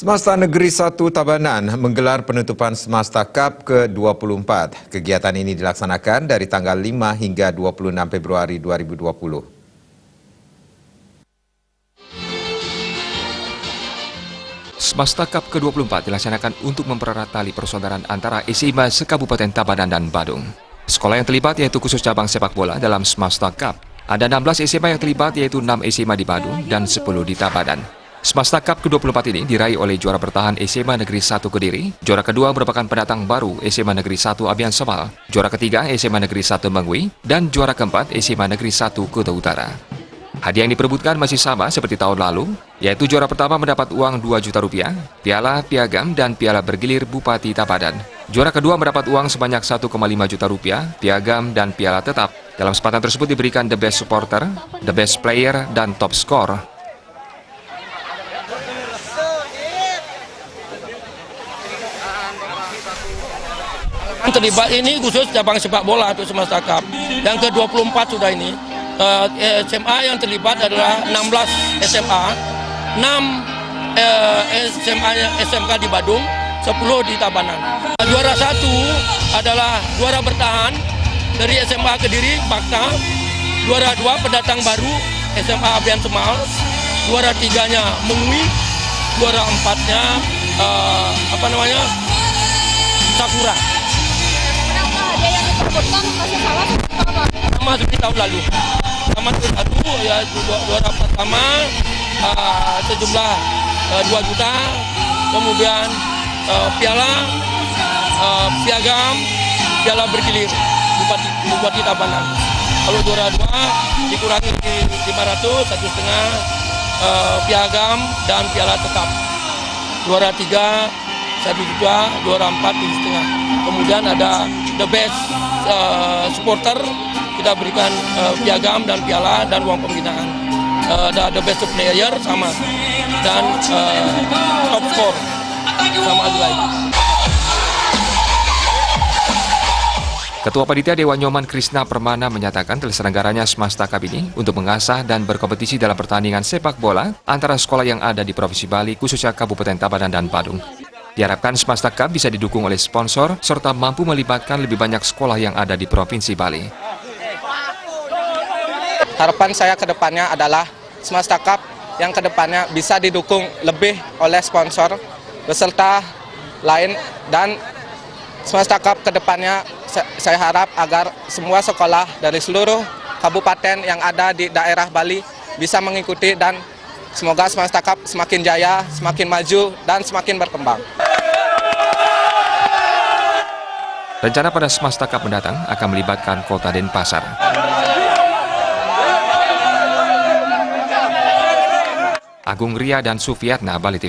Semasta Negeri 1 Tabanan menggelar penutupan Semasta Cup ke-24. Kegiatan ini dilaksanakan dari tanggal 5 hingga 26 Februari 2020. Semasta Cup ke-24 dilaksanakan untuk mempererat tali persaudaraan antara SMA se-Kabupaten Tabanan dan Badung. Sekolah yang terlibat yaitu khusus cabang sepak bola dalam Semasta Cup. Ada 16 SMA yang terlibat yaitu 6 SMA di Badung dan 10 di Tabanan. Semasta Cup ke-24 ini diraih oleh juara bertahan SMA Negeri 1 Kediri, juara kedua merupakan pendatang baru SMA Negeri 1 Abian Semal, juara ketiga SMA Negeri 1 Mengwi, dan juara keempat SMA Negeri 1 Kuta Utara. Hadiah yang diperebutkan masih sama seperti tahun lalu, yaitu juara pertama mendapat uang 2 juta rupiah, piala, piagam, dan piala bergilir Bupati Tabanan. Juara kedua mendapat uang sebanyak 1,5 juta rupiah, piagam, dan piala tetap. Dalam kesempatan tersebut diberikan The Best Supporter, The Best Player, dan Top Score. Terlibat ini khusus cabang sepak bola untuk Semasta Cup. Yang ke-24 sudah ini. SMA yang terlibat adalah 16 SMA, 6 SMA SMK di Badung, 10 di Tabanan. Juara satu adalah juara bertahan dari SMA Kediri, Bakta. Juara dua pendatang baru SMA Abian Semal. Juara tiganya Mengwi. Juara empatnya Sakura. Sama seperti tahun lalu. Ya juara pertama sejumlah 2 juta, kemudian piala, piagam, piala bergilir Bupati Tabanan. Kalau juara 2 dikurangi 500, 1,5 piagam dan piala tetap. Juara 3 1 juta, juara 4 7,5. Kemudian ada The Best Supporter, kita berikan piagam dan piala dan uang pembinaan. Ada The Best Player sama, dan Top Score sama lagi. Ketua Panitia Dewan Nyoman Krisna Permana menyatakan terselenggaranya Semasta Cup ini untuk mengasah dan berkompetisi dalam pertandingan sepak bola antara sekolah yang ada di Provinsi Bali, khususnya Kabupaten Tabanan dan Badung. Diharapkan Semasta Cup bisa didukung oleh sponsor serta mampu melibatkan lebih banyak sekolah yang ada di Provinsi Bali. Harapan saya ke depannya adalah Semasta Cup yang ke depannya bisa didukung lebih oleh sponsor beserta lain, dan Semasta Cup ke depannya saya harap agar semua sekolah dari seluruh kabupaten yang ada di daerah Bali bisa mengikuti, dan semoga Semasta Cup semakin jaya, semakin maju, dan semakin berkembang. Rencana pada Semasta Cup mendatang akan melibatkan Kota Denpasar. Agung Ria dan Sufiatna, Bali TV.